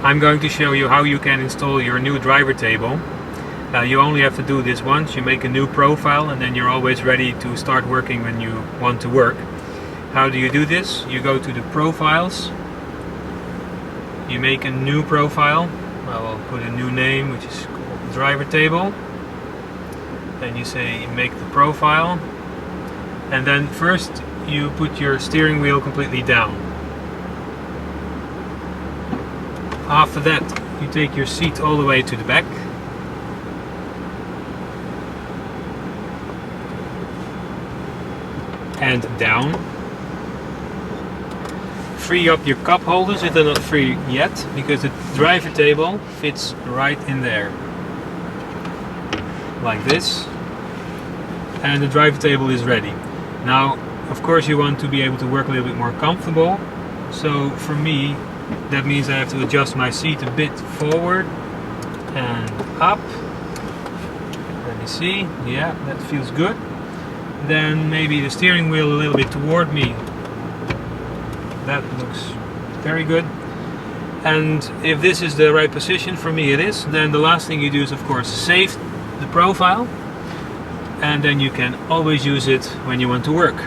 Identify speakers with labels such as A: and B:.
A: I'm going to show you how you can install your new driver table. You only have to do this once. You make a new profile and then you're always ready to start working when you want to work. How do you do this? You go to the profiles, you make a new profile. I will put a new name, which is called driver table. Then you say make the profile, and then first you put your steering wheel completely down. After that you take your seat all the way to the back, and down. Free up your cup holders if they're not free yet, because the driver table fits right in there, like this, and the driver table is ready. Now of course you want to be able to work a little bit more comfortable, so for me that means I have to adjust my seat a bit forward and up. Let me see, yeah, that feels good. Then maybe the steering wheel a little bit toward me. That looks very good. And if this is the right position, for me it is, then the last thing you do is of course save the profile, and then you can always use it when you want to work.